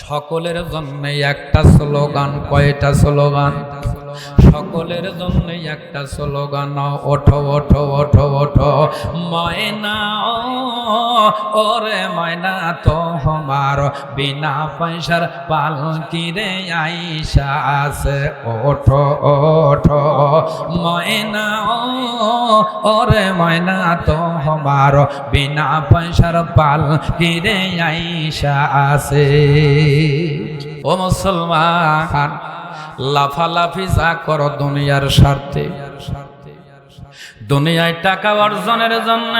সকলের জন্য একটা স্লোগান। কয়টা স্লোগান? সকলের জন্য একটা স্লোগান। ওঠো ওঠো ওঠো ওঠো ময়না, ওরে ময়না তোমার বিনা পয়সার পালকি রে আইসা আছে। ওঠো ওঠো ময়না, ওরে ময়না তোমার বিনা পয়সার পালকি রে আইসা আছে। ও মুসলমান, লাফালাফি যা করো দুনিয়ার স্বার্থে, দুনিয়ায় টাকা অর্জনের জন্য,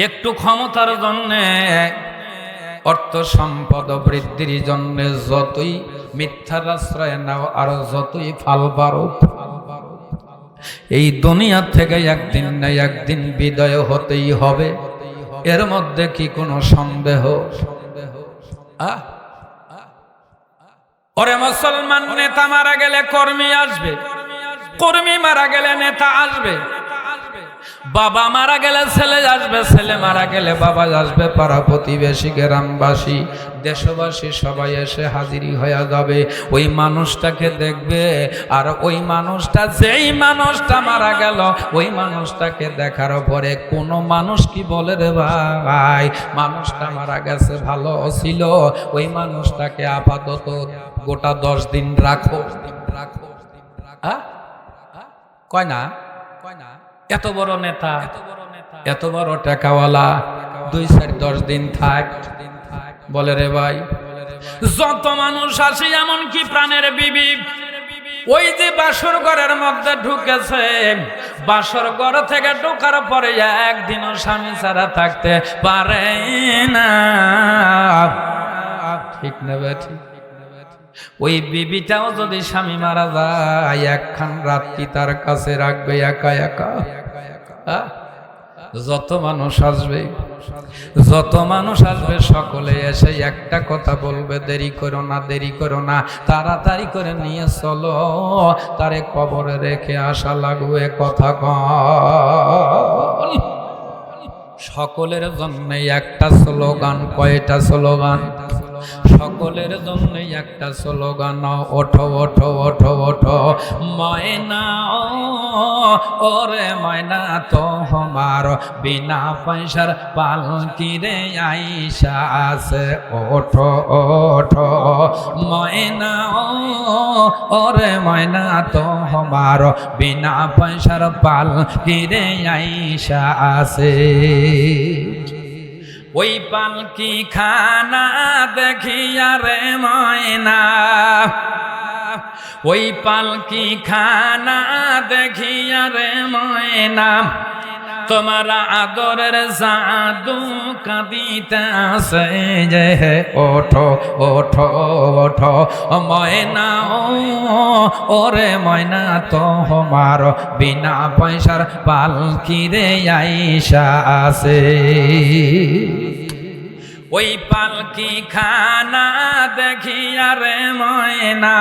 একটু ক্ষমতার জন্য, অর্থ সম্পদ বৃদ্ধির জন্য যতই মিথ্যার আশ্রয় নাও আর যতই ফাল পারো, এই দুনিয়া থেকে একদিন না একদিন বিদায় হতেই হবে। এর মধ্যে কি কোনো সন্দেহ? ওরে মুসলমান, নেতা মারা গেলে কর্মী আসবে, কর্মী মারা গেলে নেতা আসবে, বাবা মারা গেলে ছেলে আসবে, ছেলে মারা গেলে বাবা আসবে, পাড়া প্রতিবেশী গ্রামবাসী দেশবাসী সবাই এসে হাজিরি হয়ে যাবে। ওই মানুষটাকে দেখবে, আর ওই মানুষটা, যেই মানুষটা মারা গেল, ওই মানুষটাকে দেখার পরে কোনো মানুষ কি বলে রে ভাই, মানুষটা মারা গেছে ভালো ছিল, ওই মানুষটাকে আপাতত গোটা 10 দিন রাখো। কয় না? এত বড় নেতা, এত বড় টাকাওয়ালা, 2-4-10 দিন থাক বলে রে ভাই। যত মানুষ আসে, এমনকি প্রাণের বিবি, ওই যে বাসর ঘরের মধ্যে ঢুকেছে, বাসর ঘর থেকে ঢোকার পরে একদিনও স্বামী ছাড়া থাকতে পারে না। ঠিক না বেঠি? ওই বিবিটাও যদি স্বামী মারা যায়, একখান রাত্রি তার কাছে রাখবে একা একা। যত মানুষ আসবে, যত মানুষ আসবে, সকলে এসে একটা কথা বলবে, দেরি করো না, দেরি করো না, তাড়াতাড়ি করে নিয়ে চলো, তারে কবরে রেখে আসা লাগবে। কথা কন। সকলের জন্য একটা স্লোগান। কয়টা স্লোগান? সকলের জন্য একটা স্লোগান। ওঠো ওঠো ওঠো ওঠো ময়না, ওরে ময়না তোমার বিনা পয়সার পালকি রে আইসা আছে। ওঠো ওঠো ময়না, ওরে ময়না তোমার বিনা পয়সার পালকি রে আইসা আছে। ওই পালকি খানা দেখিয়া রে ময়না, ওই পালকি খানা দেখিয়া রে ময়না, তোমার আদরের জাদু কাঁদিতে আসে যে। ওঠো ওঠো ওঠো ময়না, ওরে ময়না তোমার বিনা পয়সার পালকি রে আইসা আছে। ওই পালকি খানা দেখিয়া রে ময়না,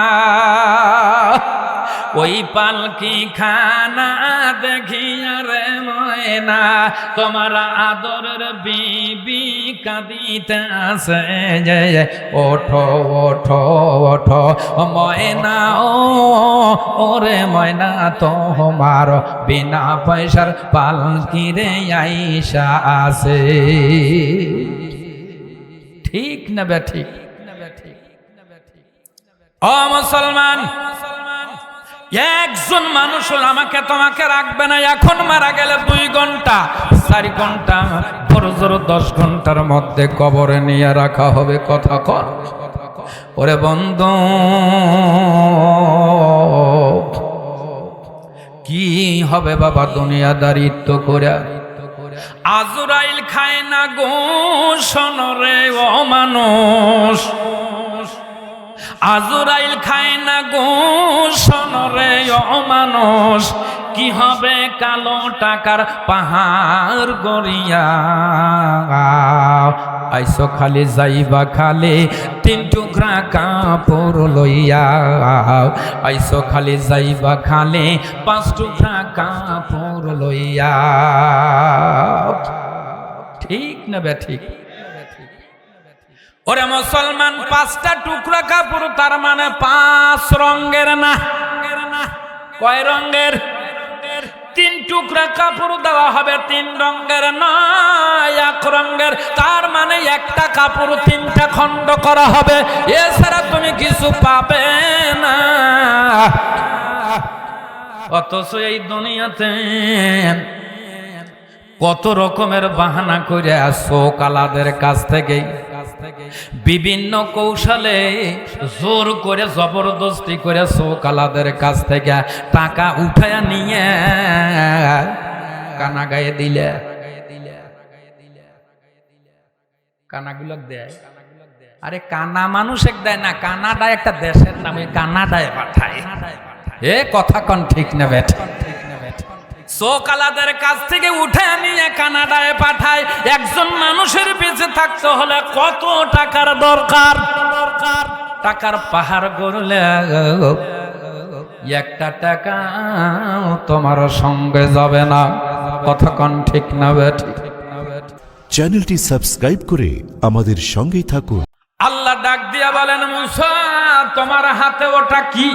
ওই পালকি খানা দেখিয়া রে ময়না, তোমার আদরের বিবি কাঁদিতে আসে যে। ওঠো ওঠো ওঠো ময়না, ওরে ময়না তোমার বিনা পয়সার পালকি রে আইসা আছে। ঠিক না বে ঠিক? ও মুসলমান, একজন মানুষ আমাকে তোমাকে রাখবে না। এখন মারা গেলে 2 ঘন্টা 4 ঘন্টা, বড় জোর 10 ঘন্টার মধ্যে কবরে নিয়ে রাখা হবে। কথা কর। ওরে বন্ধু, কি হবে বাবা দুনিয়াদারিত্ব করে? আজরাইল খায় না গোশ রে ও মানুষ, আজরাইল খায় না গোশ রে ও মানুষ, কি হবে কালো টাকার পাহাড় গড়িয়া। আইসো খালি যাইবা খালি 3 টুকরা কাপড় লইয়া, আইসো খালি যাইবা খালি 5 টুকরা কাপড় লইয়া। ঠিক না বে ঠিক? ওরে মুসলমান, 5টা টুকরা কাপড়, তার মানে 5 রঙের না। কয় রঙের? 3 টুকরা কাপড় দেওয়া হবে, 3 রঙের নয়, 1 রঙের। তার মানে একটা কাপড় 3টা খণ্ড করা হবে, এছাড়া তুমি কিছু পাবে না। অথচ এই দুনিয়াতে কত রকমের বাহানা করে শোকালাদের কাছ থেকে বিভিন্ন কৌশলে জোর করে জবরদস্তি করে শোকালাদের কাছ থেকে টাকা উঠায়া নিয়ে কানা গায়ে দিলে, কানাগুলো দেয়। আরে কানা মানুষ এক দেয় না, কানাডা একটা দেশের নাম, কানাডায় পাঠায়। এ কথা কোন ঠিক না বেটা? শোকালাদের কাছ থেকে উঠে নিয়ে কানাডায় পাঠায়। একজন মানুষের বেঁচে থাকতে হলে কত টাকার দরকার? টাকার পাহাড় গড়লে একটা টাকা তোমার সঙ্গে যাবে না। কথা কোন ঠিক না বেটা? চ্যানেলটি সাবস্ক্রাইব করে আমাদের সঙ্গেই থাকুন। আল্লাহ ডাক দিয়া বলেন, মুসা তোমার হাতে ওটা কি?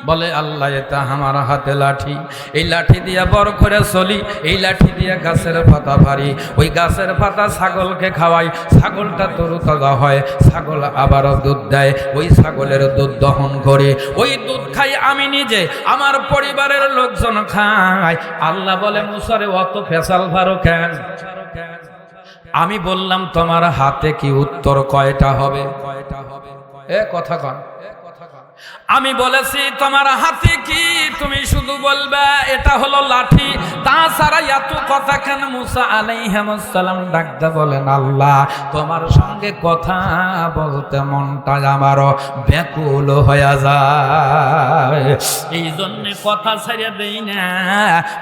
বলে, আল্লাহ এটা আমার হাতে লাঠি, এই লাঠি দিয়ে বড় করে চলি, এই লাঠি দিয়ে গাছের পাতা ভারি, ওই গাছের পাতা ছাগলকে খাওয়াই, ছাগলটা তরুতাজা হয়, ছাগল আবারও দুধ দেয়, ওই ছাগলের দুধ দহন করে, ওই দুধ খাই আমি নিজে, আমার পরিবারের লোকজন খায়। আল্লাহ বলে, মুসারে অত ফেসাল ভারো কেন? আমি বললাম তোমার হাতে কি, উত্তর কয়টা হবে? এ কথা কন। আমি বলেছি তোমার হাতে কি, তুমি শুধু বলবে এটা হলো লাঠি, তাছাড়া এত কথা কেন? মুসা আলাইহিস সালাম ডাকতে বলেন, আল্লাহ তোমার সঙ্গে কথা বলতে মনটা আমারও ব্যাকুল হয়ে যায়, এই জন্য কথা ছাড়িয়ে দেই না।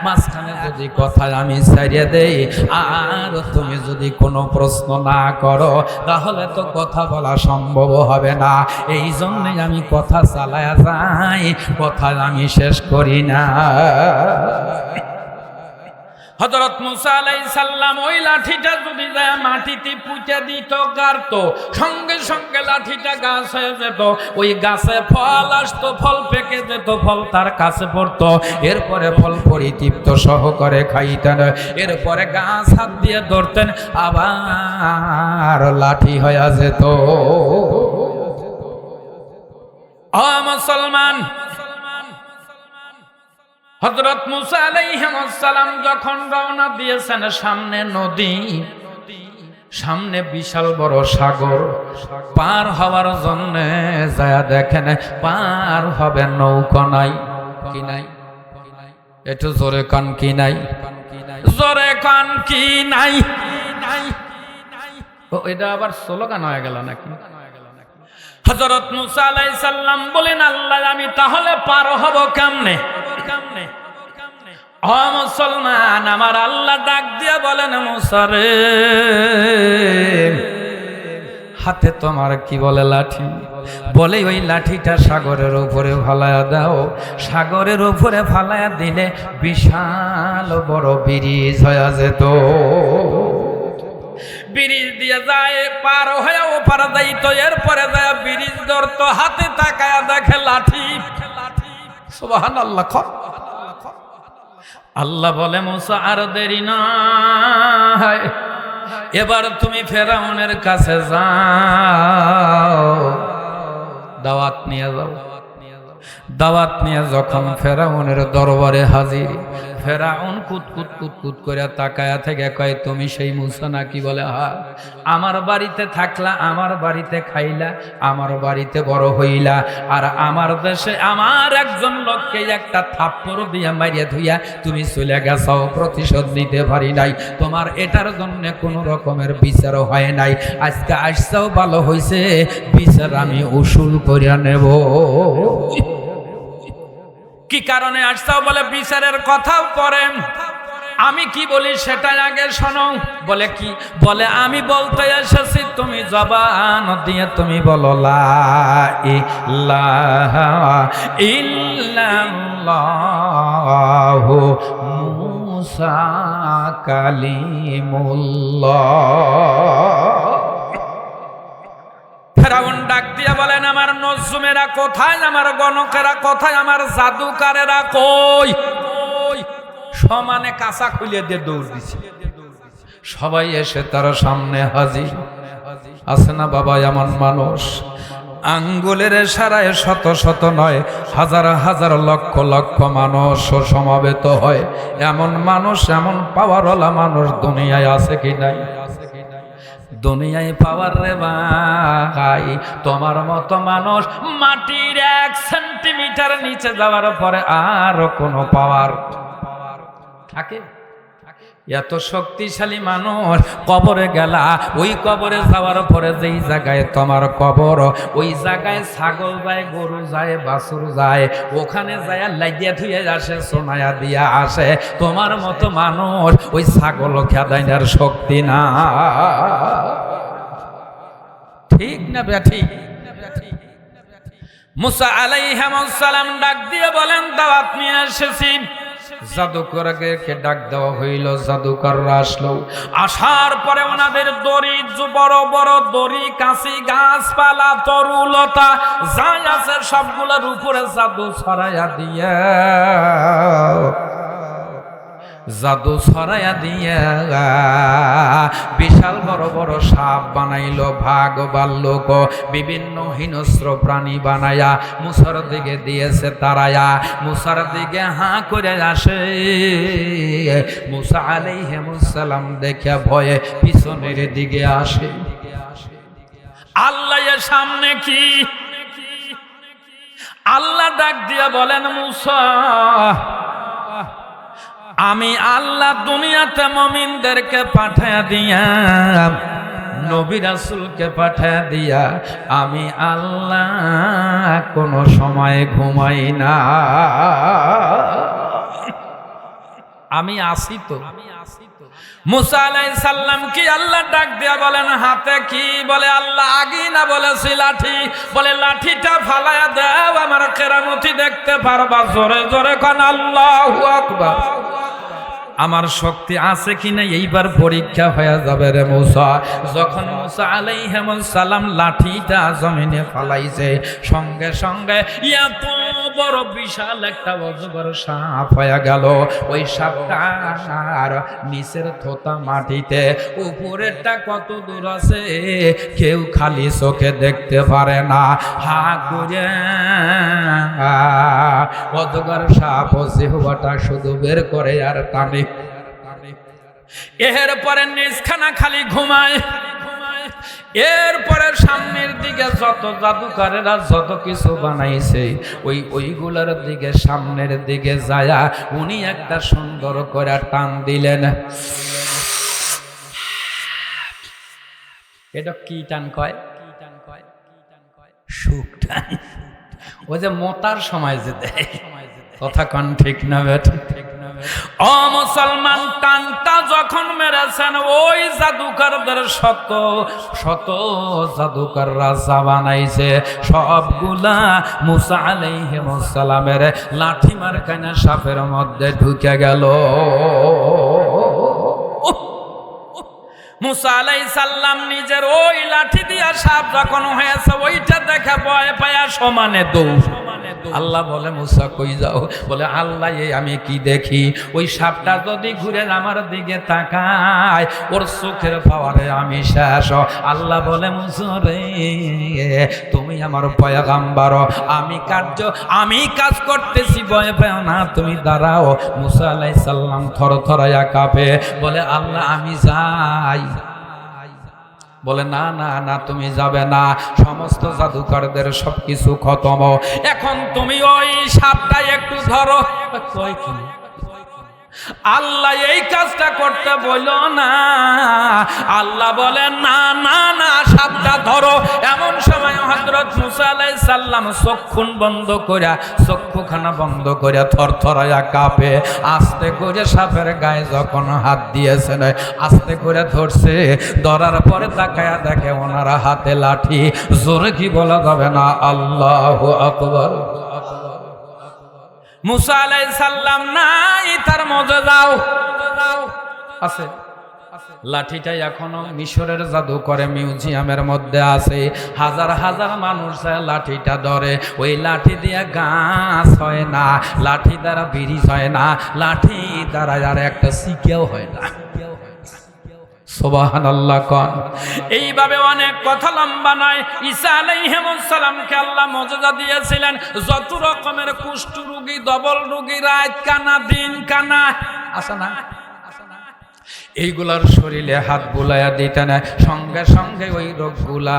মাঝখানে যদি কথা আমি ছাড়িয়ে দেই আর তুমি যদি কোনো প্রশ্ন না করো তাহলে তো কথা বলা সম্ভব হবে না, এই জন্যই আমি কথা চালায়া যাই, কথা আমি শেষ করি না। হযরত মুসা আলাইহিস সালাম ওই লাঠিটা যদি যায় মাটিতে পুঁতে দিত, গাড়তো, সঙ্গে সঙ্গে লাঠিটা গাছ হয়ে যেত, ওই গাছে ফল আসতো, ফল পেকে যেত, ফল তার কাছে পড়তো, এরপরে ফল পরিতৃপ্ত সহকারে খাইতেন, এরপরে গাছ হাত দিয়ে ধরতেন, আবার লাঠি হয়ে যেত। ও মুসলমান, হযরত মুসা আলাইহিস সালাম যখন রওনা দিয়েছেন, সামনে নদী, সামনে বিশাল বড় সাগর, পার হওয়ার জন্য যায় দেখেন পার হবে নৌকা নাই। কি নাই? একটু জোরে কান, কি নাই? জোরে কান, কি নাই? ও এটা আবার স্লোগান হয়ে গেল নাকি? হযরত মুসা আলাইহিস সালাম বলেন, আল্লাহ আমি তাহলে পার হব কেমনে? ও মুসলমান, আমার আল্লাহ ডাক দিয়ে বলেন, মুসা রে হাতে তোমার কি বলে লাঠি? বলে ওই লাঠিটা সাগরের উপরে ফালায়া দাও, সাগরের উপরে ফালায়া দিলে বিশাল বড় ব্রিজ হয়ে যেত, ব্রিজ দিয়ে যায় পার হয়ে ওপার যাইতো, এরপরে যায় ব্রিজ ধরতো, হাতে তাকায়া দেখে লাঠি। সুবহানাল্লাহ। আল্লাহ বলে, মুসা আর দেরি নয়, এবার তুমি ফেরাউনের কাছে যাও, দাওয়াত নিয়ে যাও। দাওয়াত নিয়ে যখন ফেরাউনের দরবারে হাজির, ফেরাউন কুতকুত কুতকুত করে তাকায়া থেকে কয়, তুমি সেই মুসা নাকি? বলে, হ্যাঁ। আমার বাড়িতে থাকলা, আমার বাড়িতে খাইলা, আমার বাড়িতে বড় হইলা, আর আমার দেশে আমার একজন লোককে একটা থাপ্পড় দিয়া মারিয়া ধুইয়া তুমি চলে গেছো, প্রতিশোধ নিতে পারি নাই, তোমার এটার জন্য কোনো রকমের বিচারও হয় নাই, আজকে আসছাও ভালো হইছে, বিচার আমি উসুল করিয়া নেব। কি কারণে আসছাও? বলে বিচারের কথাও পড়েন, আমি কি বলি সেটা আগে শোনো। বলে কি? বলে আমি বলতে এসেছি, তুমি জবান দিয়ে তুমি বলো লা ইলাহা ইল্লাল্লাহু মুসা কালিমুল্লাহ। ফেরাউন ডাক দিয়ে বলেন, আমার নজুমেরা কোথায়, আমার গণকেরা কোথায়, আমার জাদুকারেরা কই? সমানে কাঁচা খুলে দিয়ে দৌড় দিছে। সবাই এসে তার সামনে হাজির। আছে না বাবা এমন মানুষ, আঙ্গুলের ইশারায় শত শত নয়, হাজার হাজার লক্ষ লক্ষ মানুষ সমাবেত হয়। এমন মানুষ, এমন পাওয়ারওয়ালা মানুষ দুনিয়ায় আছে কি নাই? দুনিয়ায় পাওয়ার রে ভাই, তোমার মতো মানুষ মাটির 1 সেন্টিমিটার নিচে যাওয়ার পরে আর কোনো পাওয়ার থাকে? এত শক্তিশালী মানুষ কবরে গেলা, ওই কবরে যাওয়ার পরে যেই জায়গায় তোমার কবর, ওই জায়গায় ছাগল যায়, গরু যায়, বাছুর যায়, ওখানে যায় লাগিয়া ধুয়ে আসে, সোনায়া দিয়া আসে। তোমার মতো মানুষ ওই ছাগল খেদাইনার শক্তি না। ঠিক না ঠিক? মুসা আলাইহিস সালাম ডাক দিয়ে বলেন, দাওয়াত নিয়ে এসেছি। জাদুকরকে ডাক দেওয়া হইল, জাদুকররা আসলো। আসার পরে ওনাদের দড়ি, বড় বড় দড়ি, কাঁচি, গাছপালা, তরুলতা যাই আছে সবগুলোর উপরে জাদু ছড়াইয়া দিয়া, জাদু ছড়াইয়া দিয়া বিশাল বড় বড় সাপ বানাইলো, ভাগ ভাল্লুক, বিভিন্ন হিংস্র প্রাণী বানায়া মুসার দিকে দিয়েছে তারায়া। মুসার দিকে হাঁ করে আসে। মুসা আলাইহিস সালাম দেখে ভয়ে পিছনের দিকে আসে। আল্লাহ এর সামনে কি? আল্লাহ ডাক দিয়া বলেন, মুসা, আমি আল্লাহ দুনিয়াতে মুমিনদেরকে পাঠায়া দিয়া, নবী রাসূলকে পাঠায়া দিয়া, আমি আল্লাহ কোনো সময় ঘুমাই না। আমি আসি তো। মুসা আলাইহিস সালাম কি আল্লাহ ডাক দিয়া বলেন, হাতে কি? বলে আল্লাহ আগি না বলেছি লাঠি। বলে লাঠিটা ফালায়া দাও, আমার কেরামতি দেখতে পারবা। জোরে জোরে কোন আল্লাহু আকবার। আমার শক্তি আছে কিনা এইবার পরীক্ষা হয়ে যাবে রে মুসা। যখন মুসা আলাইহিস সালাম লাঠিটা জমিনে ফালাইছে, সঙ্গে সঙ্গে এত বড় বিশাল একটা অজগর সাপ হয়ে গেল। ওই সাপটার নিচের থোতা মাটিতে, উপরেরটা কত দূর আছে কেউ খালি চোখে দেখতে পারে না। হা করে অজগর সাপ জিহ্বাটা শুধু বের করে আর টানে। এরপরে নিজখানা খালি ঘুমায়। এরপরে সামনের দিকে যত জাদুকারেরা যত কিছু বানাইছে, ওইগুলোর দিকে সামনের দিকে যায়া উনি একটা সুন্দর করে টান দিলেন। এটা কি টান কয়? সুখ টান। ওই যে মোতার সময় যে দেয়, কথা কন ঠিক না বেঠিক? ও মুসলমান, টানটা যখন মেরেছেন, ওই জাদুকরদের শত শত জাদুকর রাজা বানাইছে, সবগুলা মুসা আলাইহিস সালামের লাঠি মারখানা সাপের মধ্যে ঢুকে গেল। মুসা আলাইহিস সালাম নিজের ওই লাঠি দিয়া সাপ যখন হয়েছে, ওইটা দেখে ভয় পায়া সমানে দৌড়। আল্লাহ বলে, মুসা কই যাও? বলে, আল্লাহ এই আমি কি দেখি? ওই সাপটা যদি ঘুরে আমার দিকে তাকায়, ওর চোখের পাওয়ারে আমি শেষ। আল্লাহ বলে, মুসা রে, তুমি আমার পয়গাম্বর, আমি কাজ করতেছি, ভয় পেও না, তুমি দাঁড়াও। মুসা আলাইহিস সালাম থরথরাইয়া কাঁপে। বলে, আল্লাহ আমি যাই। বলে, না না না, তুমি যাবে না, সমস্ত জাদুকরদের সবকিছু খতম। এখন তুমি ওই সাপটা একটু ধরো। আল্লাহ এই কাজটা করতে বলল না। আল্লাহ বলে, না না না, সাপটা ধরো। এমন সময় হযরত মুসা আলাইহিস সালাম চক্ষুখানা বন্ধ করে থরথরায়া কাঁপে। আস্তে করে সাপের গায়ে যখন হাত দিয়েছেন, আস্তে করে ধরছে। ধরার পরে তাকায়া দেখে ওনার হাতে লাঠি। জোরে কি বলা যাবে না? আল্লাহু আকবার। মুসা আলাইহিস সালাম নাই, তার মজা যাও আছে লাঠিটা এখনো মিশরের জাদুঘরে মিউজিয়ামের মধ্যে আছে। হাজার হাজার মানুষ লাঠিটা ধরে, ওই লাঠি দিয়ে গাছ হয় না, লাঠি দ্বারা ব্রিজ হয় না, লাঠি দ্বারা আর একটা শিকেও হয় না। সুবহানাল্লাহ কোন। এইভাবে অনেক কথা লম্বা নয়। ঈসা আলাইহিস সালামকে আল্লাহ মুজিজা দিয়েছিলেন। যত রকমের কুষ্ঠ রোগী, ডবল রোগী, রাত কানা, দিন কানা আছে না, এইগুলার শরীরে হাত বুলাইয়া দিতেন, সঙ্গে সঙ্গে ওই রোগগুলা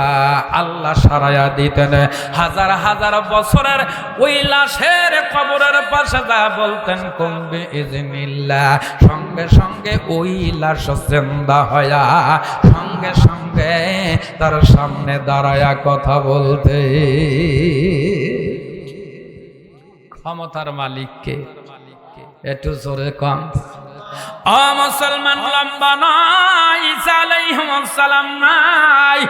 আল্লাহ সারাইয়া দিতেন। হাজার হাজার বছরের ওই লাশের কবরের পাশে যা বলতেন কুম্বে ইজনিল্লাহ, সঙ্গে সঙ্গে ওই লাশ জিন্দা হয়া সঙ্গে সঙ্গে তার সামনে দাঁড়ায়া কথা বলতে। ক্ষমতার মালিককে একটু জোরে কম। ও মুসলমান, লম্বা নাই, ঈসা আলাইহিস সালাম নাই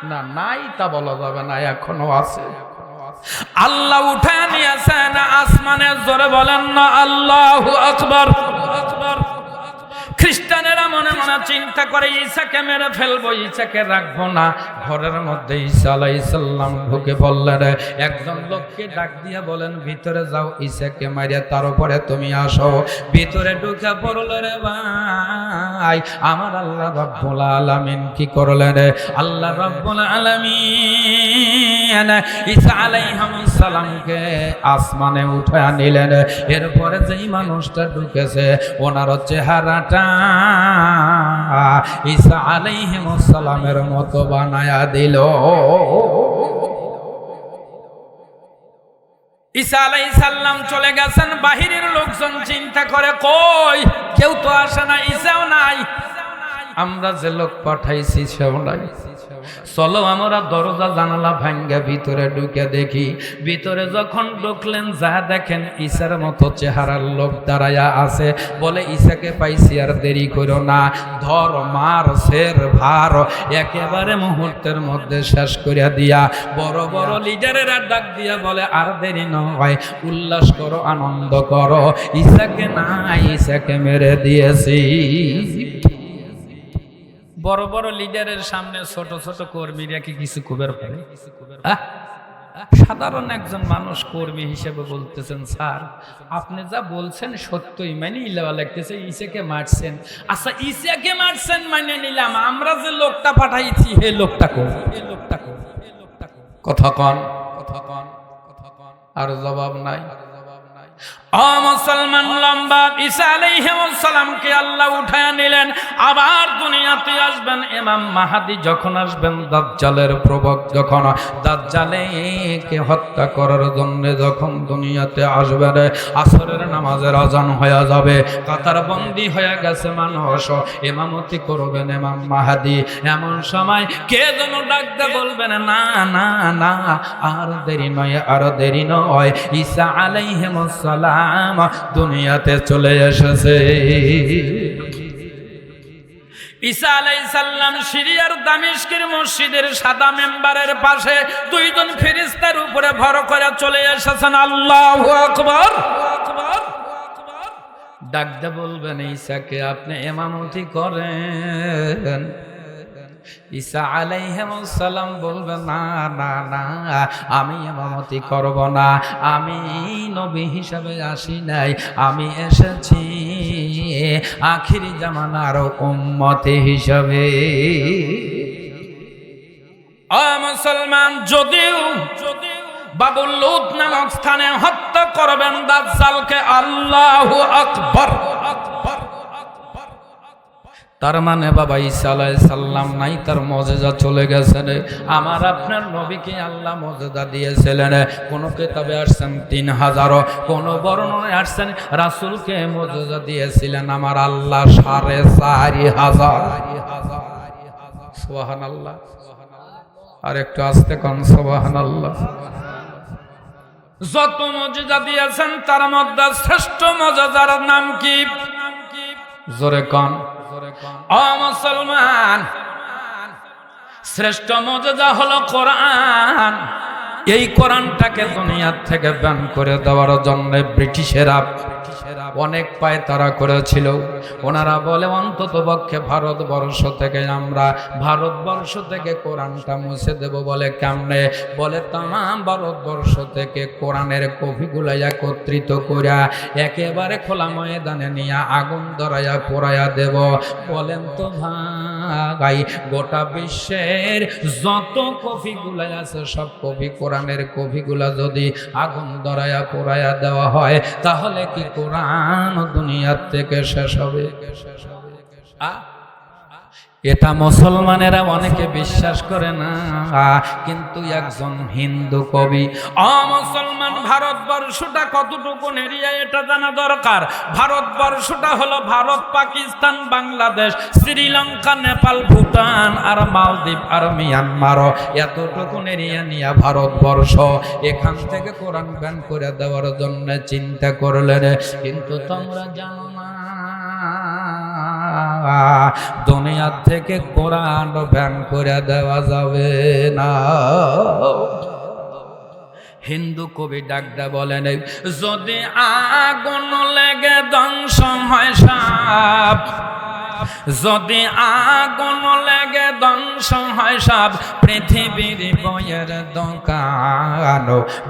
না, নাই তা বলা যাবে না, এখনো আছে। আল্লাহ উঠে নিয়েছেন আসমানে, জোরে বলেন না আল্লাহু আকবার। খ্রিস্টানেরা মনে মনে চিন্তা করে ঈসাকে মেরে ফেলবো, ঈসাকে রাখবো না। ঘরের মধ্যে ঈসা আলাইহিস সালাম ঢুকে পড়লেন। একজন লোককে ডাক দিয়ে বলেন, ভিতরে যাও, ঈসাকে মারিয়া তার উপরে তুমি আসো। ভিতরে ঢুকে পড়লো রে ভাই। আমার আল্লাহ রাব্বুল আলামিন কি করলেন? আল্লাহ রাব্বুল আলামিন ঈসা আলাইহিস সালামকে আসমানে উঠায় নিলেন। এরপরে যেই মানুষটা ঢুকেছে ওনার চেহারাটা ঈসা আলাইহিস সালামের মতো বানায়া দিল। ঈসা আলাইহিস সালাম চলে গেছেন। বাহিরের লোকজন চিন্তা করে, কই কেউ তো আসে না, ঈসাও নাই, আমরা যে লোক পাঠাইছি সেও নাই। চলো আমরা দরজা জানালা ভাঙ্গা ভিতরে ঢুকে দেখি। ভিতরে যখন ঢুকলেন, যা দেখেন ঈসার মতো চেহারার লোক দাঁড়ায়া আছে। বলে, ঈসাকে পাইছি, আর দেরি করো না, ধর মার শের ভার একেবারে মুহূর্তের মধ্যে শেষ করিয়া দিয়া। বড় বড় লিডারেরা ডাক দিয়া বলে, আর দেরি নয়, উল্লাস করো, আনন্দ করো, ঈসাকে নাই, ঈসাকে মেরে দিয়েছি। বড় বড় লিডারের সামনে ছোট ছোট কর্মীরা কি কিছু কবের পারে? সাধারণ একজন মানুষ কর্মী হিসেবে বলতেছেন, স্যার আপনি যা বলছেন সত্যই মানে ইলাওয়া লাগতেছে, ঈসাকে মারছেন। আচ্ছা ঈসাকে মারছেন মানে নিলাম, আমরা যে লোকটা পাঠাইছি হে লোকটা কোন? কথা কন, কথা কন, কথা কন। আর জবাব নাই। ও মুসলমান, লম্বা। ঈসা আলাইহিস সালামকে আল্লাহ উঠায় নিলেন। আবার দুনিয়াতে আসবেন ইমাম মাহদী, যখন আসবেন দাজ্জালের প্রবক, যখন দাজ্জালকে হত্যা করার জন্য যখন দুনিয়াতে আসবেন, আসরের নামাজের আজান হয়ে যাবে, কাতার বন্দী হয়ে গেছে মানুষ, ইমামতি করবেন ইমাম মাহদী। এমন সময় কে যেন ডাকতে বলবেন, না না না, আর দেরি নয়, আর দেরি নয়, ঈসা আলাইহিস সালাম দুনিয়াতে চলে এসেছে। ঈসা আলাইহিস সালাম সিরিয়ার দামেস্কের মসজিদের সাদা মেম্বারের পাশে দুইজন ফেরেশতার উপরে ভর করে চলে এসেছেন। আল্লাহু আকবার। ডাকতে বলবেন, ঈসাকে আপনি ইমামতি করেন। ঈসা আলাইহিস সালাম বলবেন, না না না, আমি ইমামতি করব না, আমি নবী হিসাবে আসি নাই, আমি এসেছি আখিরি জামানার উম্মতি হিসাবে। ও মুসলমান, যদিও বাবুল লুদ নামক স্থানে হত্যা করবেন দাজ্জালকে, আল্লাহু আকবার। তার মানে বাবা ঈসা আলাইহিস সালাম নাই, তার মুজিজা চলে গেছে। আমার আপনার নবীকে আল্লাহ মুজিজা দিয়েছিলেন। কোন কিতাবে আসছেন 3000, কোন বর্ণনায় আসছেন রাসূলকে মুজিজা দিয়েছিলেন আমার আল্লাহ 4500। সুবহানাল্লাহ। আর একটু আস্তে কোন সুবহানাল্লাহ। যত মুজিজা দিয়েছেন তার মধ্যে শ্রেষ্ঠ মুজিজার নাম কি? জোরে কোন। ও মুসলমান, শ্রেষ্ঠ মুজিজা হলো কোরআন। এই কোরআনটাকে দুনিয়া থেকে ব্যান করে দেওয়ার জন্য ব্রিটিশেরা অনেক পায়তারা করেছিল। ওনারা বলে অন্তত পক্ষে ভারতবর্ষ থেকে কোরআনটা মুছে দেব। বলে কেমনে? বলে তামাম ভারতবর্ষ থেকে কোরআনের কপিগুলো একত্রিত করিয়া একেবারে খোলা ময়দানে নিয়ে আগুন ধরাইয়া পোড়াইয়া দেব। বলেন তো ভাই, গোটা বিশ্বের যত কপিগুলো আছে সব কপি, কোরআনের কপিগুলা যদি আগুন ধরাইয়া পোড়াইয়া দেওয়া হয়, তাহলে কি কোরআন দুনিয়ার থেকে শেষ হবে? এটা মুসলমানেরা অনেকে বিশ্বাস করে না, কিন্তু একজন হিন্দু কবি মুসলমান ভারতবর্ষটা কতটুকু এরিয়া এটা জানা দরকার। ভারতবর্ষটা হলো ভারত, পাকিস্তান, বাংলাদেশ, শ্রীলঙ্কা, নেপাল, ভুটান আর মালদ্বীপ আর মিয়ানমার, এতটুকু এরিয়া নিয়ে ভারতবর্ষ। এখান থেকে কোরআন ব্যান করে দেওয়ার জন্য চিন্তা করলেন, কিন্তু তোমরা জানো না দুনিয়ার থেকে কোরআন ব্যান করে দেওয়া যাবে না। হিন্দু কবি ডাকদা বলেন, যদি আগুন লেগে ধ্বংস হয় সাপ, যদি আগুন লেগে ধ্বংস হয় সব, পৃথিবীর বইয়ের দোকান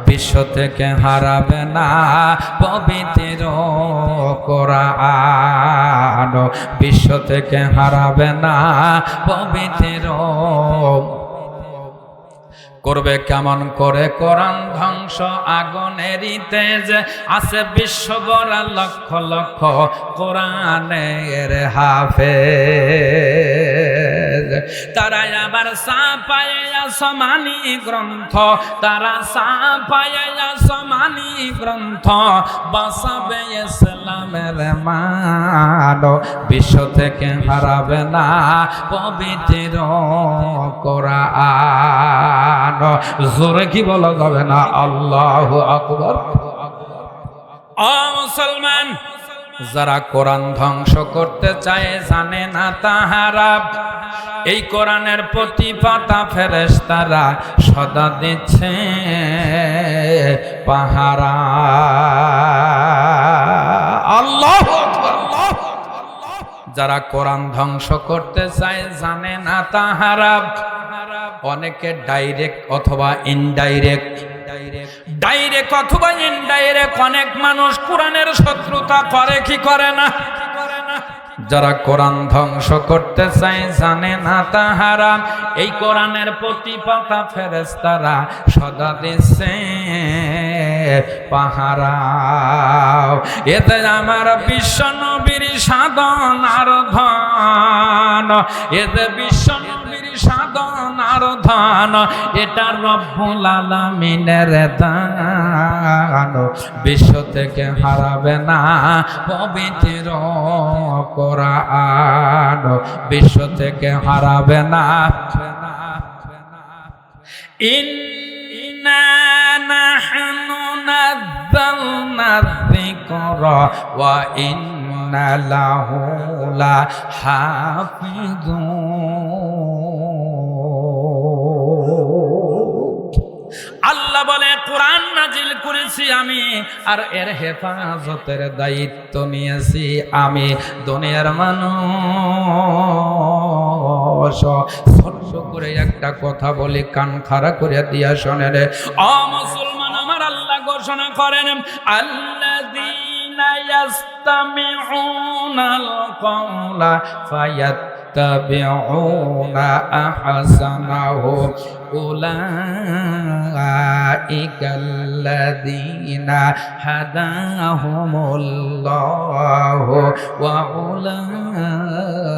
বিশ্ব থেকে হারাবে না পবিত্র কোরআন, বিশ্ব থেকে হারাবে না পবিত্র। করবে কেমন করে কোরআন ধ্বংস? আগুনেরই তেজ আছে বিশ্বভরা লক্ষ লক্ষ কোরআনের হাফেজ। তারা আবার ছাপায় আসমানি গ্রন্থ, তারা ছাপায় আসমানি গ্রন্থ, বাঁচাবে ইসলামের মান, বিশ্ব থেকে হারাবে না পবিত্র কোরআন। জোরে কি বলা যাবে না? আল্লাহু আকবার। ও মুসলমান, যারা কোরআন ধ্বংস করতে চায় জানে না তাহারা এই কোরআনের প্রতি পাতা ফেরেশতারা সদা দিচ্ছে পাহারা। আল্লাহু আকবার। যারা কোরআন ধ্বংস করতে চায় জানে না তাহারা অনেকে ডাইরেক্ট অথবা ইনডাইরেক্ট, ডাইরেক্ট অথবা ইনডাইরেক্ট অনেক মানুষ কোরআনের শত্রুতা করে কি করে না? যারা কোরআন ধ্বংস করতে চায় জানে না তাহারা এই কোরআনের প্রতি পাতা ফেরেশতারা সদা দিচ্ছে পাহারা। এতে আমার বিশ্ব নবীর সাধনার ধন, এতে বিশ্ব নবীর সাধনার ধন, এটা রব্বুল আলামিনের দান, বিশ্ব থেকে হারাবে না পবিত্র কোরআন, বিশ্ব থেকে হারাবে না। ইন্না নাহনু নাযালনা যিকরা ওয়া ইন্না লাহু লাহাফিজুন। আল্লাহ বলে কোরআন নাজিল করেছি আমি, আর এর হেফাজতের দায়িত্ব নিয়েছি আমি। দুনিয়ার মানুষ ছোট্ট করে একটা কথা বলি, কান খাড়া করে দিয়া শোনে রে। ও মুসলমান, আমার আল্লাহ ঘোষণা করেন, আল্লাযীনা ইয়াস্তামিউনাল কওলা ফায়াত্তাবিউনা আহসানাহু উলাইকাল্লাযীনা হাদাহুমুল্লাহু ওয়া উলাইকা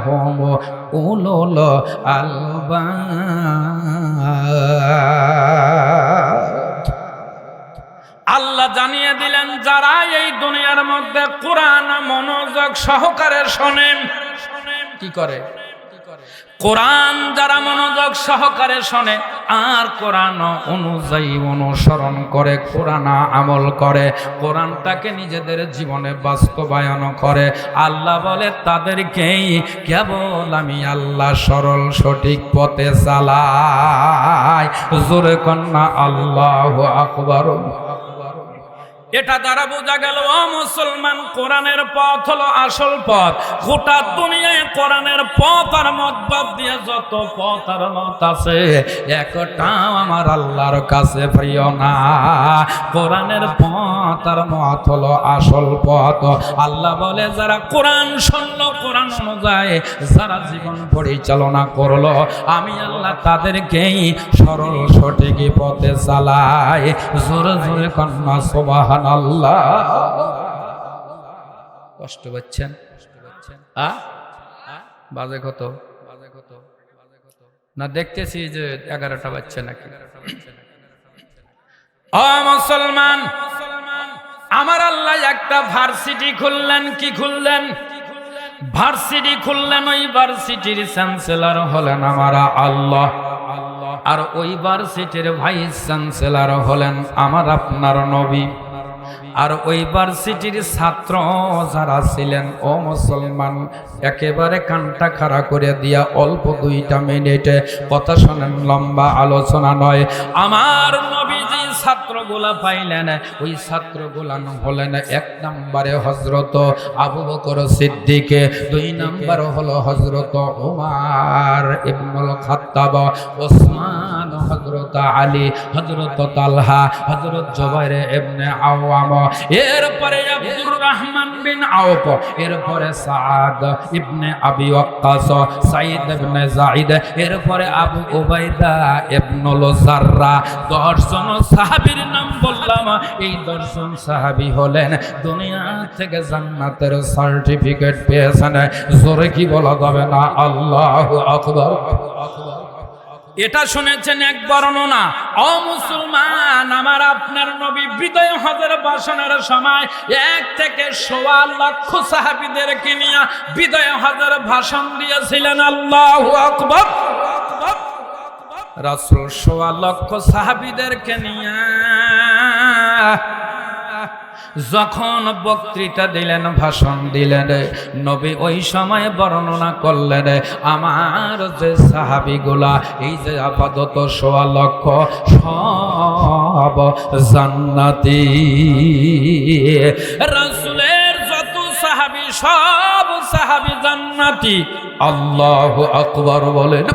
হুম উলুল আলবাব। আল্লাহ জানিয়ে দিলেন, যারা এই দুনিয়ার মধ্যে কোরআন মনোযোগ সহকারে শোনেন, কি করে? কোরআন যারা মনোযোগ সহকারে শোনে আর কোরআন অনুযায়ী অনুসরণ করে, কোরআন আমল করে, কোরআনটাকে নিজেদের জীবনে বাস্তবায়ন করে, আল্লাহ বলে তাদেরকেই কেবল আমি আল্লাহ সরল সঠিক পথে চালাই। জোরে কন্যা আল্লাহু আকবার। এটা দ্বারা বোঝা গেল ও মুসলমান, কোরআনের পথ হলো আসল পথ। গোটা দুনিয়ায় কোরআনের পথ আর মত বাদ দিয়ে যত পথ আর মত আছে, একটাও আমার আল্লাহর কাছে প্রিয় না। কোরআনের পথ আর মত হলো আসল পথ। আল্লাহ বলে, যারা কোরআন শুনলো, কোরআন অনুযায়ী যারা জীবন পরিচালনা করলো, আমি আল্লাহ তাদেরকেই সরল সঠিক পথে চালাই। জোরে জোরে কন্যা সুবহানাল্লাহ। কষ্ট পাচ্ছেন? বাজে কত না দেখতেছি যে 11টা বাজছে নাকি? ও মুসলমান, আমার আল্লাহ একটা ভার্সিটি খুললেন। কি খুললেন? ভার্সিটি খুললেন। ওই ভার্সিটির চ্যান্সেলর হলেন আমার আল্লাহ, আর ওই ভার্সিটির ভাইস চ্যান্সেলর হলেন আমার আপনার নবী। আর ওই ভার্সিটির ছাত্র যারা ছিলেন, ও মুসলমান, একেবারে কানটা খাড়া করে দিয়া অল্প 2টা মিনিটে কথা শোনেন, লম্বা আলোচনা নয়। আমার নবীজি ছাত্রগুলা পাইলেন, ওই ছাত্রগুলা হলেন 1 নম্বরে হযরত আবু বকর সিদ্দিক, 2 নম্বর হলো হযরত উমর ইবনুল খাত্তাব, ওসমান, হযরত আলী, হযরত তালহা, হযরত জুবাইর ইবনে আওয়াম, এরপরে আব্দুর রহমান বিন আওফ, এরপরে সাদ ইবনে আবি ওয়াক্কাস, সাঈদ ইবনে যায়েদ, এরপরে আবু উবাইদা ইবনুল জাররা। 10 জন সাহাবীর নাম বললাম। এই 10 জন সাহাবী হলেন দুনিয়া থেকে জান্নাতের সার্টিফিকেট পেয়েছেন। জোরে কি বলা যাবে না? আল্লাহু আকবার। এটা শুনেছেন এক বর্ণনা। ও মুসলমান, আমার আপনার নবী বিদায় হজের ভাষণের সময় 1 থেকে 1.25 লক্ষ সাহাবীদেরকে নিয়ে বিদায় হজের ভাষণ দিয়েছিলেন। আল্লাহু আকবার। রাসূল 1.25 লক্ষ সাহাবীদেরকে নিয়ে যখন বক্তৃতা দিলেন, ভাষণ দিলেন, নবী ওই সময় বর্ণনা করলেন, আমার যে সাহাবীগুলা এই যে আপাতত 1.25 লক্ষ সব জান্নাতি। রাসূলের যত সাহাবী, সব সাহাবী জান্নাতি। আল্লাহু আকবার বলেন।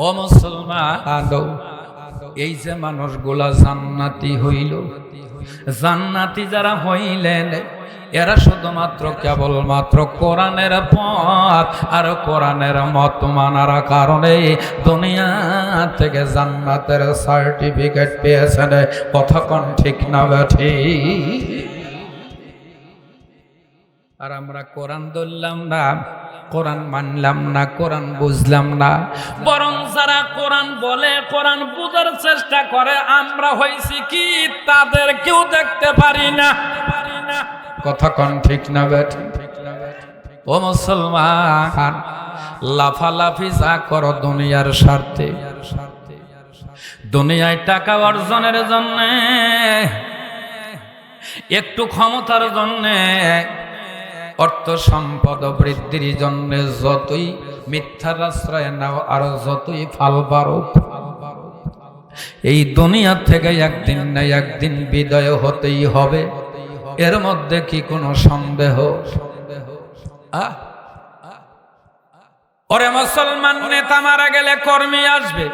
ও মুসলমান, এই যে মানুষগুলা জান্নাতি হইল, জান্নাতি যারা হইলেন, এরা শুধুমাত্র কেবলমাত্র কোরআনের পথ আর কোরআনের মত মানার কারণে দুনিয়া থেকে জান্নাতের সার্টিফিকেট পেয়েছেন। কথা কোন ঠিক না বেঠি? আর আমরা কোরআন ধরলাম না, কোরআন মানলাম না, কোরআন বুঝলাম না। বরং যারা কোরআন বলে, কোরআন বুঝার চেষ্টা করে, আমরা হইছি কি তাদের কেউ দেখতে পারি না। কথা কোন ঠিক না বেঠি? ও মুসলমান, লাফালাফি যা করো দুনিয়ার স্বার্থে, দুনিয়ায় টাকা অর্জনের জন্য, একটু ক্ষমতার জন্য, অর্থ সম্পদ বৃদ্ধির জন্য যতই মিথ্যার আশ্রয় নাও আর যতই ফাল পারো, এই দুনিয়া থেকে একদিন না একদিন বিদায় হতেই হবে। এর মধ্যে কি কোনো সন্দেহ? ওরে মুসলমান, নেতা মারা গেলে কর্মী আসবে,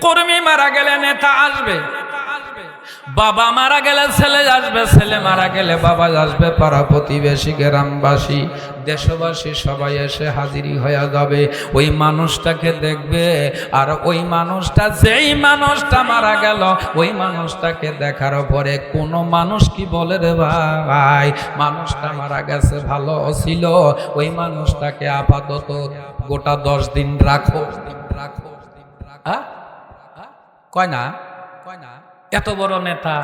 কর্মী মারা গেলে নেতা আসবে, বাবা মারা গেলে ছেলে আসবে, ছেলে মারা গেলে বাবা আসবে, পাড়া প্রতিবেশী, গ্রামবাসী, দেশবাসী সবাই এসে হাজিরি হয়ে যাবে। ওই মানুষটাকে দেখবে, আর ওই মানুষটা, যেই মানুষটা মারা গেল, ওই মানুষটাকে দেখার পরে কোনো মানুষ কি বলে, রে ভাই মানুষটা মারা গেছে, ভালো ছিল, ওই মানুষটাকে আপাতত গোটা 10 দিন রাখো। কয় না? এত বড় নেতা,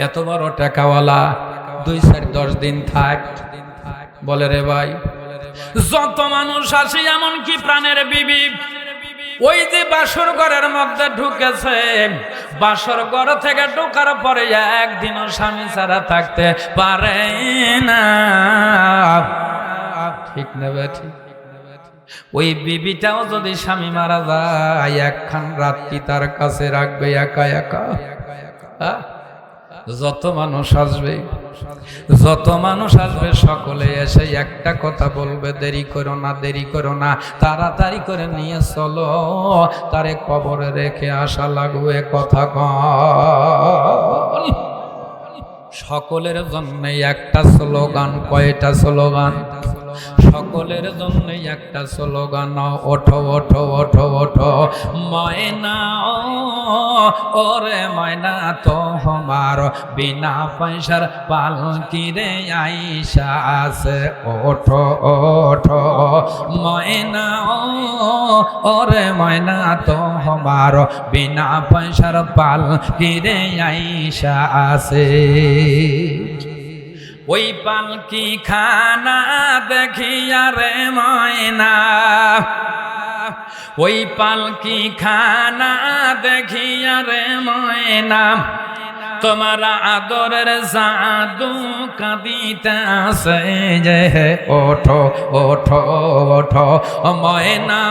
এত বড় টাকাওয়ালা, 2-4-10 দিন থাক, বলে রে ভাই। যত মানুষ আসে, এমনকি প্রাণের বিবি, ওই যে বাসর ঘরের মধ্যে ঢুকেছে, বাসর ঘর থেকে ঢোকার পরে একদিনও স্বামী ছাড়া থাকতে পারে না। ঠিক না বেঠি? ওই বিবিটাও যদি স্বামী মারা যায়, একখান রাত্রি তার কাছে রাখবে একা একা। যত মানুষ আসবে, যত মানুষ আসবে সকলে এসে একটা কথা বলবে, দেরি করো না, দেরি করো না, তাড়াতাড়ি করে নিয়ে চলো, তারে কবরে রেখে আসা লাগবে। কথা কন। সকলের জন্য একটা স্লোগান। কয়টা স্লোগান? সকলের জন্য একটা স্লোগান। ওঠো ওঠো ওঠো ওঠো ময়না, ওরে ময়না তোমার বিনা পয়সার পালকি রে আইসা আছে। ওঠো ওঠো ময়না, ওরে ময়না তোমার বিনা পয়সার পালকি রে আইসা আছে। ওই পালকি খানা দেখিয়া রে ময়না, ওই পালকি খানা দেখিয়া রে ময়না, তোমার আদরের জাদু কাঁদিতেছে যে। ওঠো ওঠো ওঠো ময়না,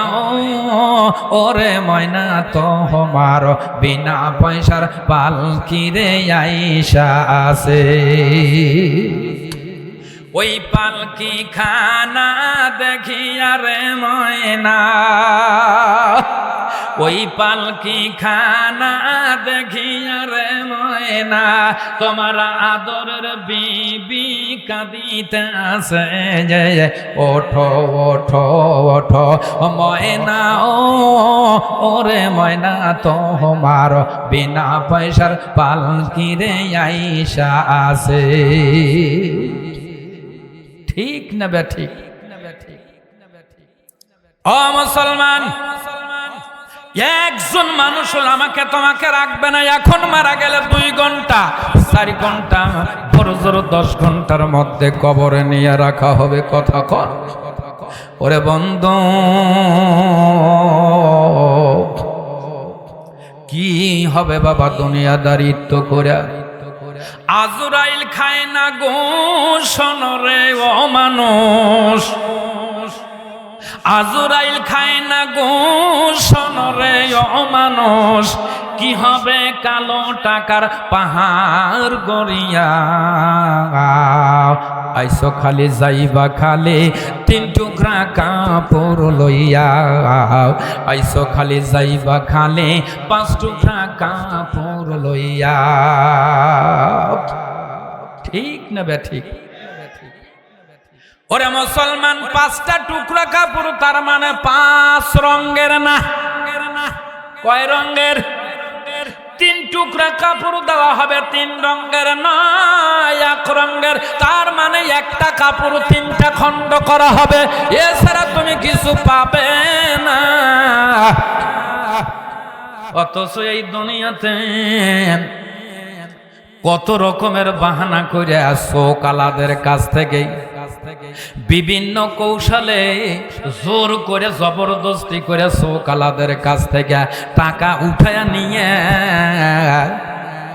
ওরে ময়না তোমার বিনা পয়সার পালকি রে আইসা আছে। ওই পালকি খানা দেখিয়া রে ময়না, ওই পালকি খানা দেখিয়া রে ময়না, তোমার আদরের বিবি কাঁদিতে আছে যে। ওঠো ওঠো ওঠো ময়না, ওরে ময়না তোমার বিনা পয়সার পালকি রে আইসা আছে। ঠিক না বেঠিক? ও মুসলমান, একজন মানুষ আমাকে তোমাকে রাখবে না। এখন মারা গেলে 2 ঘন্টা 4 ঘন্টা বড় জোর 10 ঘন্টার মধ্যে কবরে নিয়ে রাখা হবে। কথা কর। ওরে বন্ধু, কি হবে বাবা দুনিয়াদারিত্ব করে? আজরাইল খায় না গোশন রে ও মানুষ, আজরাইল খায় না গোশন রে ও মানুষ। কি হবে কালো টাকার পাহাড় গড়িয়া, আইসো খালি যাইবা খালি 3 টুকরা কাপড় লইয়া, আইসো খালি যাইবা খালি 5 টুকরা কাপড় লইয়া। ঠিক না বেঠিক? ওরে মুসলমান, 5টা টুকরা কাপড় তার মানে 5 রঙের না। কয় রঙের? 3 টুকরা কাপড় দেওয়া হবে, 3 রঙের নয়, 1 রঙের। তার মানে একটা কাপড় 3টা খণ্ড করা হবে, এছাড়া তুমি কিছু পাবে না। অথচ এই দুনিয়াতে কত রকমের বাহানা করে শোকালাদের কাছ থেকে বিভিন্ন কৌশলে জোর করে জবরদস্তি করে শোকালাদের কাছ থেকে টাকা উঠায়া নিয়ে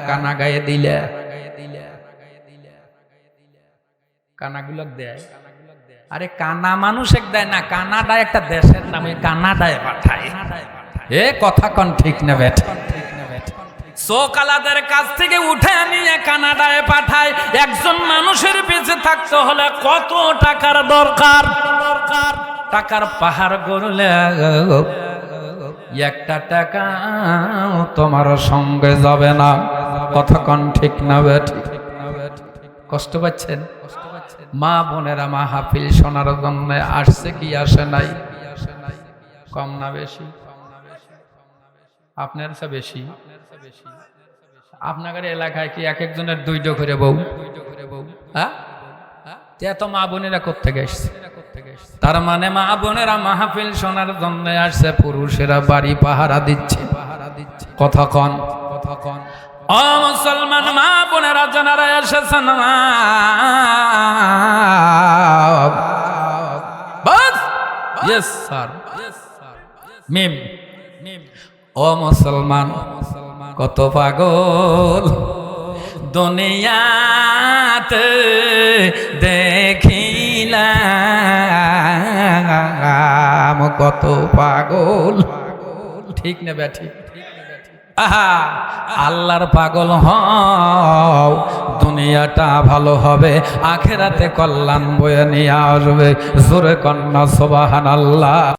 কানা গায়ে দিলে, কানাগুলো দেয়। আরে কানা মানুষ এক দেয় না, কানাডা একটা দেশের নাম, কানাডায় পাঠায়। এ কথা কোন ঠিক না বেটা? শোকালাদের কাছ থেকে উঠে নিয়ে কানাডায় পাঠায়। একজন মানুষের বেঁচে থাকতে হলে কত টাকার দরকার? টাকার পাহাড় গড়লে একটা টাকা তোমার সঙ্গে যাবে না। কথা কোন ঠিক না বেটা? কষ্ট পাচ্ছেন? মা বোনেরা মাহফিল শোনার জন্য আসছে কি আসে নাই? কম না বেশি? আপনার চেয়ে বেশি? আপনাদের এলাকায় কি এক একজনের 2টো করে বউ? হ্যাঁ, এত মা বোনেরা কোত্থেকে এসছে? তার মানে মা বোনেরা মাহফিল শোনার জন্য আসছে, পুরুষেরা বাড়ি পাহারা দিচ্ছে। কথা কন, কথা কন। ও মুসলমান মা বোনেরা যারা এসেছেন, ইয়েস স্যার, মিম। ও মুসলমান, কত পাগল দুনিয়াতে দেখিলাম, কত পাগল। ঠিক না ব্যাঠি? আহা, আল্লাহর পাগল হও, দুনিয়াটা ভালো হবে, আখেরাতে কল্যাণ বয়ে নিয়ে আসবে। জোরে কন্যা সুবহানাল্লাহ।